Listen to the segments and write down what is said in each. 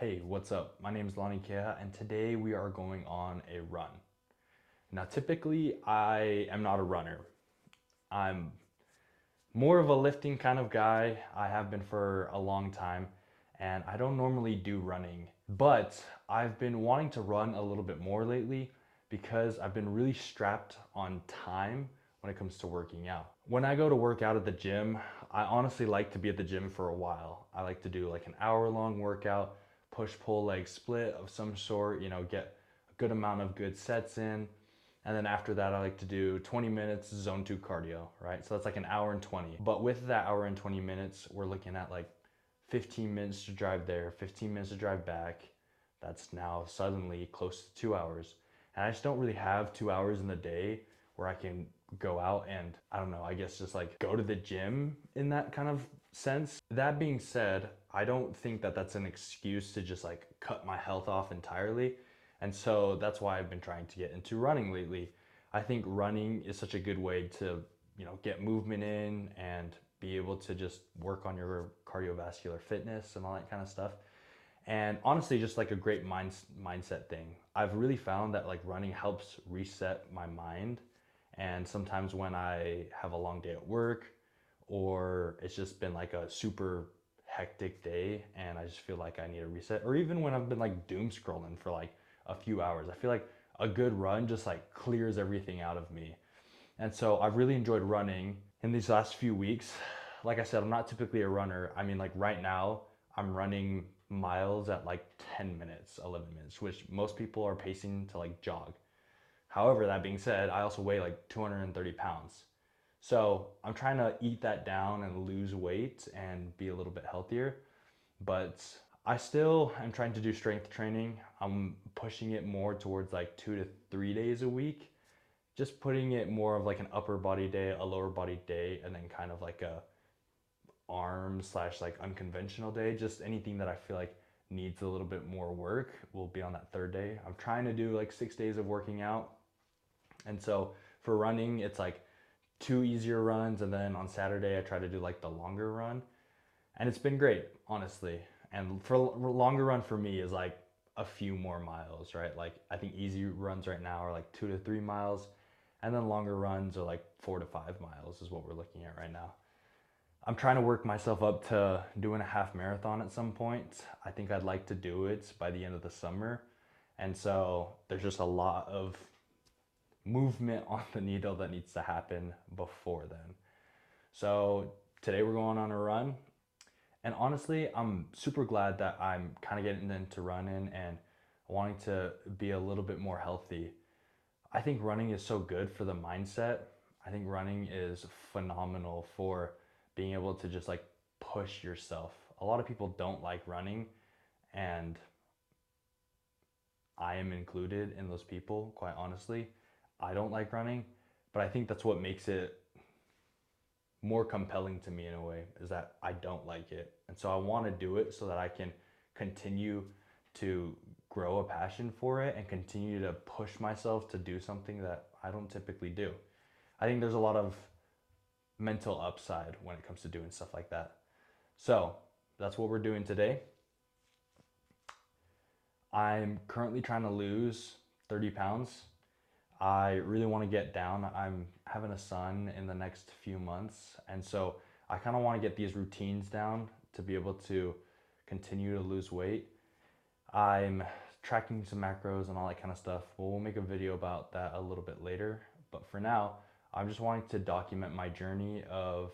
Hey, what's up? My name is Lonnie Kea, and today we are going on a run. Now, typically, I am not a runner. I'm more of a lifting kind of guy. I have been for a long time, and I don't normally do running, but I've been wanting to run a little bit more lately because I've been really strapped on time when it comes to working out. When I go to work out at the gym, I honestly like to be at the gym for a while. I like to do like an hour-long workout, push pull leg split of some sort, get a good amount of good sets in. And then after that, I like to do 20 minutes zone 2 cardio, right? So that's like an hour and 20. But with that hour and 20 minutes, we're looking at like 15 minutes to drive there, 15 minutes to drive back. That's now suddenly close to 2 hours. And I just don't really have 2 hours in the day where I can go out and, I don't know, I guess just like go to the gym in that kind of sense. That being said, I don't think that that's an excuse to just like cut my health off entirely. And so that's why I've been trying to get into running lately. I think running is such a good way to, get movement in and be able to just work on your cardiovascular fitness and all that kind of stuff. And honestly, just like a great mindset thing. I've really found that like running helps reset my mind. And sometimes when I have a long day at work or it's just been like a super hectic day and I just feel like I need a reset, or even when I've been like doom scrolling for like a few hours, I feel like a good run just like clears everything out of me. And so I've really enjoyed running in these last few weeks. Like I said, I'm not typically a runner. I mean, like right now, I'm running miles at like 10 minutes, 11 minutes, which most people are pacing to like jog. However, that being said, I also weigh like 230 pounds. So I'm trying to eat that down and lose weight and be a little bit healthier. But I still am trying to do strength training. I'm pushing it more towards like 2 to 3 days a week, just putting it more of like an upper body day, a lower body day, and then kind of like a arm slash like unconventional day. Just anything that I feel like needs a little bit more work will be on that third day. I'm trying to do like 6 days of working out. And so for running, it's like two easier runs. And then on Saturday, I try to do like the longer run. And it's been great, honestly. And for longer run for me is like a few more miles, right? Like I think easy runs right now are like 2 to 3 miles, and then longer runs are like 4 to 5 miles is what we're looking at right now. I'm trying to work myself up to doing a half marathon at some point. I think I'd like to do it by the end of the summer. And so there's just a lot of movement on the needle that needs to happen before then. So today we're going on a run. And honestly, I'm super glad that I'm kind of getting into running and wanting to be a little bit more healthy. I think running is so good for the mindset. I think running is phenomenal for being able to just like push yourself. A lot of people don't like running, and I am included in those people, quite honestly. I don't like running, but I think that's what makes it more compelling to me in a way, is that I don't like it. And so I want to do it so that I can continue to grow a passion for it and continue to push myself to do something that I don't typically do. I think there's a lot of mental upside when it comes to doing stuff like that. So that's what we're doing today. I'm currently trying to lose 30 pounds. I really want to get down. I'm having a son in the next few months. And so I kind of want to get these routines down to be able to continue to lose weight. I'm tracking some macros and all that kind of stuff. We'll make a video about that a little bit later. But for now, I'm just wanting to document my journey of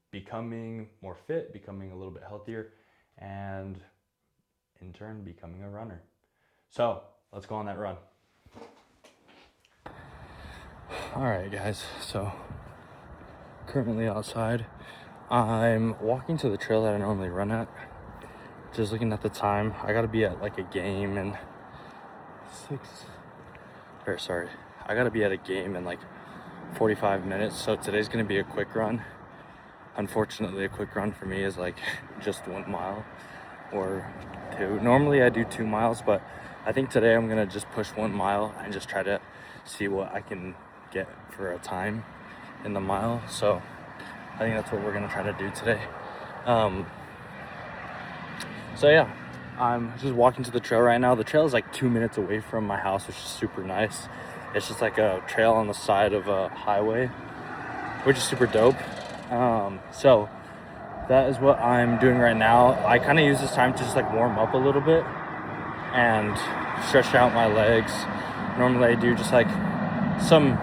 becoming more fit, becoming a little bit healthier, and in turn, becoming a runner. So let's go on that run. All right, guys. So currently outside, I'm walking to the trail that I normally run at. Just looking at the time, I gotta be at like a game in I gotta be at a game in like 45 minutes. So today's gonna be a quick run. Unfortunately, a quick run for me is like just 1 mile or two. Normally I do 2 miles, but I think today I'm gonna just push 1 mile and just try to see what I can get for a time in the mile. So I think that's what we're gonna try to do today. So yeah, I'm just walking to the trail right now. The trail is like 2 minutes away from my house, which is super nice. It's just like a trail on the side of a highway, which is super dope. So that is what I'm doing right now. I kind of use this time to just like warm up a little bit and stretch out my legs. Normally I do just like some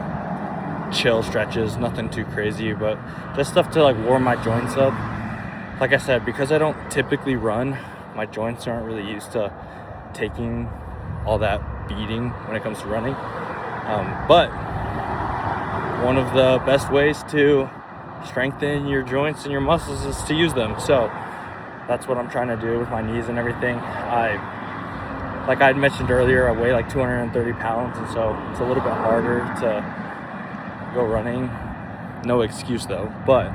chill stretches, nothing too crazy, but just stuff to like warm my joints up. Like I said, because I don't typically run, my joints aren't really used to taking all that beating when it comes to running. But one of the best ways to strengthen your joints and your muscles is to use them. So that's what I'm trying to do with my knees and everything. Like I mentioned earlier, I weigh like 230 pounds, and so it's a little bit harder to go running. No excuse though, but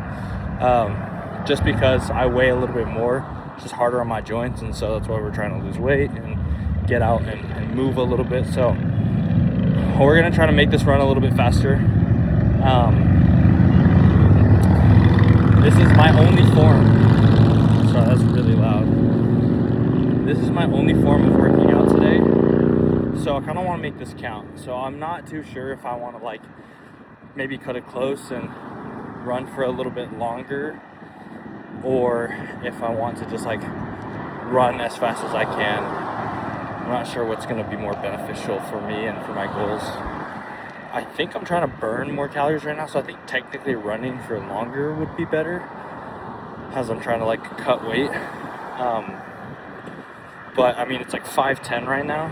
just because I weigh a little bit more, it's just harder on my joints, and so that's why we're trying to lose weight and get out and move a little bit. So we're gonna try to make this run a little bit faster. This is my only form. Sorry, that's really loud. This is my only form of working out today, so I kind of want to make this count. So I'm not too sure if I want to like maybe cut it close and run for a little bit longer, or if I want to just like run as fast as I can. I'm not sure what's going to be more beneficial for me and for my goals. I think I'm trying to burn more calories right now, so I think technically running for longer would be better as I'm trying to like cut weight. But I mean, it's like 5:10 right now,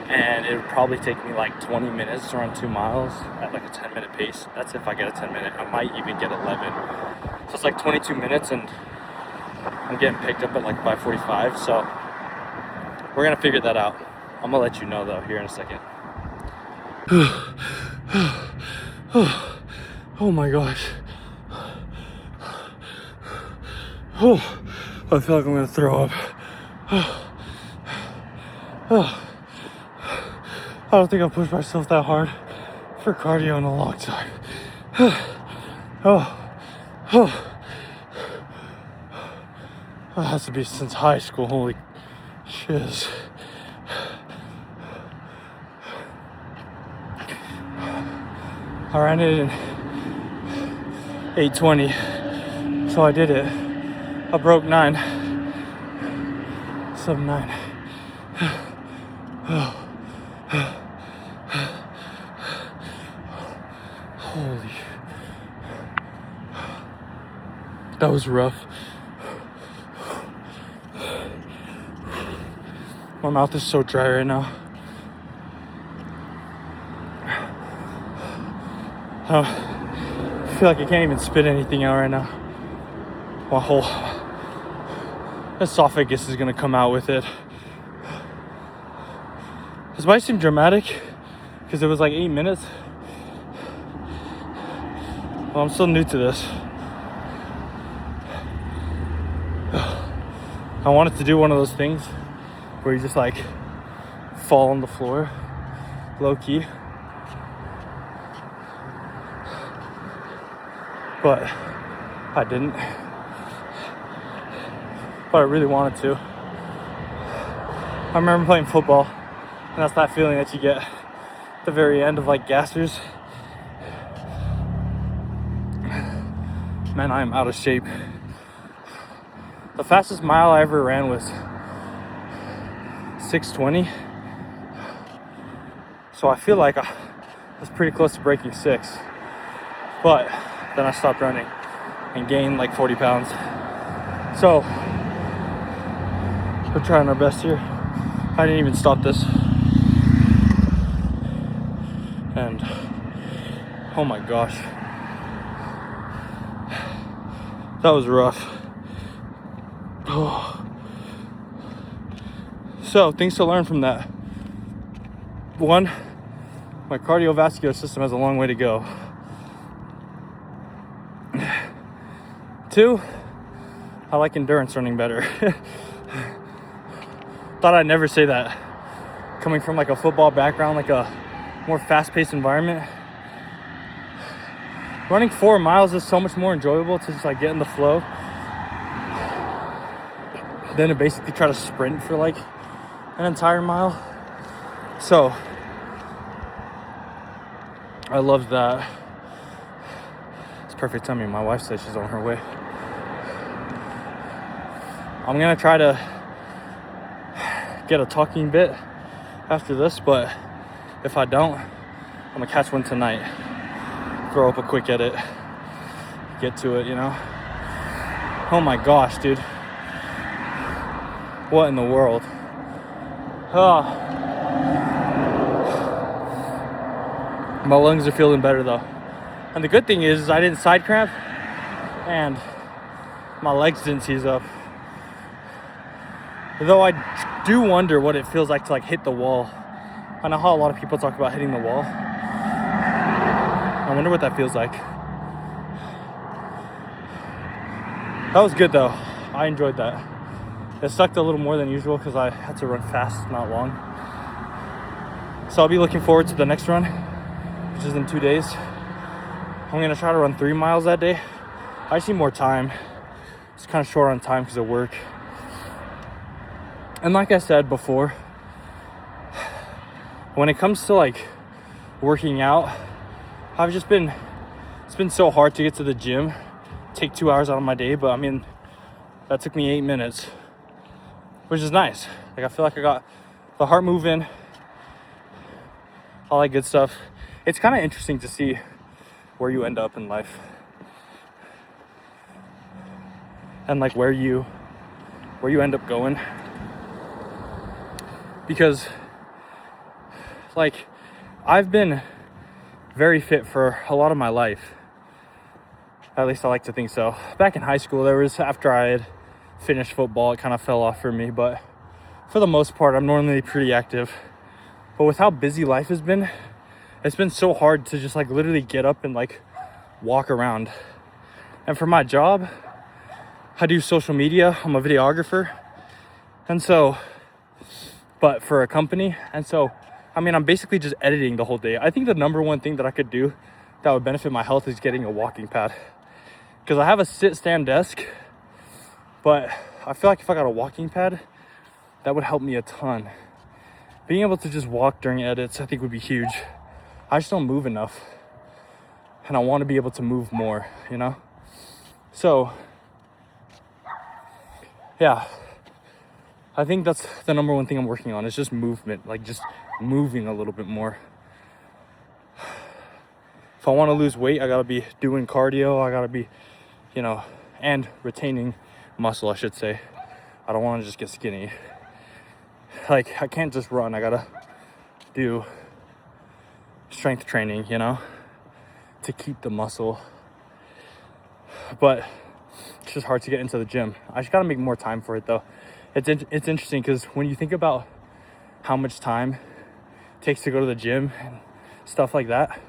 and it would probably take me like 20 minutes to run 2 miles at like a 10-minute pace. That's if I get a 10-minute. I might even get 11. So it's like 22 minutes, and I'm getting picked up at like 5:45. So we're gonna figure that out. I'm gonna let you know though here in a second. Oh my gosh. Oh, I feel like I'm gonna throw up. I don't think I've pushed myself that hard for cardio in a long time. That has to be since high school. Holy shiz. I ran it in 8:20, so I did it. I broke 9. 7:9. Holy. That was rough. My mouth is so dry right now. I feel like I can't even spit anything out right now. My whole esophagus is gonna come out with it. This might seem dramatic because it was like 8 minutes. Well, I'm still new to this. I wanted to do one of those things where you just like fall on the floor, low key. But I didn't. But I really wanted to. I remember playing football, and that's that feeling that you get at the very end of like gassers. Man, I am out of shape. The fastest mile I ever ran was 6:20. So I feel like I was pretty close to breaking 6. But then I stopped running and gained like 40 pounds. So we're trying our best here. I didn't even stop this. And oh my gosh. That was rough. Oh. So, things to learn from that. 1, my cardiovascular system has a long way to go. 2, I like endurance running better. Thought I'd never say that. Coming from like a football background, like a more fast-paced environment. Running 4 miles is so much more enjoyable to just like get in the flow than to basically try to sprint for like an entire mile. So I love that. It's perfect timing. My wife says she's on her way. I'm gonna try to get a talking bit after this, but if I don't, I'm gonna catch one tonight, throw up a quick edit, get to it, you know. Oh my gosh, dude, what in the world? My lungs are feeling better though, and the good thing is I didn't side cramp and my legs didn't seize up. Though I do wonder what it feels like to like hit the wall. I know how a lot of people talk about hitting the wall. I wonder what that feels like. That was good though. I enjoyed that. It sucked a little more than usual because I had to run fast, not long. So I'll be looking forward to the next run, which is in 2 days. I'm gonna try to run 3 miles that day. I just need more time. It's kind of short on time because of work. And like I said before, when it comes to like working out, it's been so hard to get to the gym, take 2 hours out of my day, but I mean, that took me 8 minutes, which is nice. Like I feel like I got the heart moving, all that good stuff. It's kind of interesting to see where you end up in life and like where you end up going. Because like I've been very fit for a lot of my life. At least I like to think so. Back in high school, after I had finished football, it kind of fell off for me, but for the most part, I'm normally pretty active. But with how busy life has been, it's been so hard to just like literally get up and like walk around. And for my job, I do social media. I'm a videographer. And so, but for a company. And so, I mean, I'm basically just editing the whole day. I think the number one thing that I could do that would benefit my health is getting a walking pad. Because I have a sit-stand desk, but I feel like if I got a walking pad, that would help me a ton. Being able to just walk during edits, I think would be huge. I just don't move enough. And I want to be able to move more, you know? So, yeah. I think that's the number one thing I'm working on is just movement, like just moving a little bit more. If I want to lose weight, I got to be doing cardio. I got to be, you know, and retaining muscle, I should say. I don't want to just get skinny. Like, I can't just run. I got to do strength training, you know, to keep the muscle. But it's just hard to get into the gym. I just got to make more time for it, though. It's interesting because when you think about how much time it takes to go to the gym and stuff like that,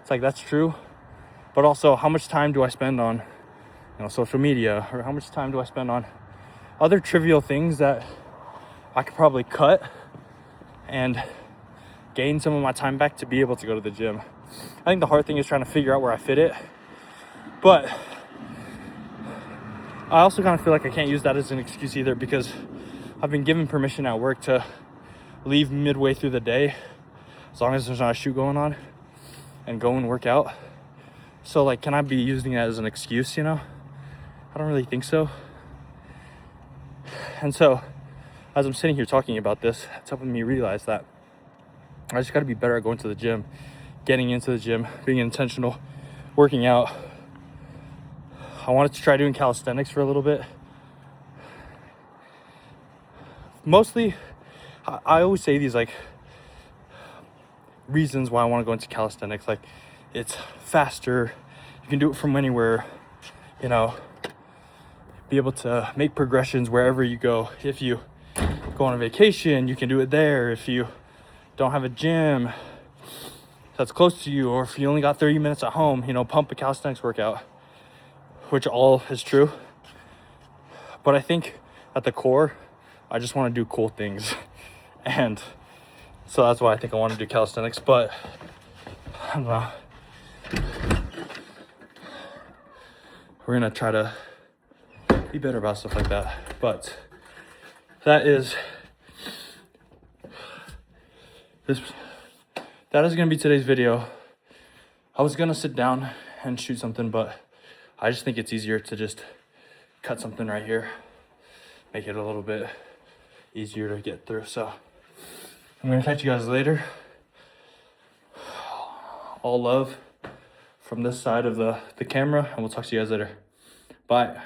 it's like that's true. But also, how much time do I spend on, you know, social media, or how much time do I spend on other trivial things that I could probably cut and gain some of my time back to be able to go to the gym. I think the hard thing is trying to figure out where I fit it. But I also kind of feel like I can't use that as an excuse either, because I've been given permission at work to leave midway through the day as long as there's not a shoot going on and go and work out. So like, can I be using that as an excuse, you know? I don't really think so. And so as I'm sitting here talking about this, it's helping me realize that I just got to be better at going to the gym, getting into the gym, being intentional, working out. I wanted to try doing calisthenics for a little bit. Mostly, I always say these like reasons why I want to go into calisthenics. Like, it's faster, you can do it from anywhere, you know, be able to make progressions wherever you go. If you go on a vacation, you can do it there. If you don't have a gym that's close to you, or if you only got 30 minutes at home, you know, pump a calisthenics workout, which all is true. But I think at the core, I just want to do cool things. And so that's why I think I want to do calisthenics. But I don't know. We're going to try to be better about stuff like that. But that is gonna be today's video. I was gonna sit down and shoot something, but I just think it's easier to just cut something right here, make it a little bit easier to get through. So I'm gonna catch you guys later. All love from this side of the camera, and we'll talk to you guys later. Bye.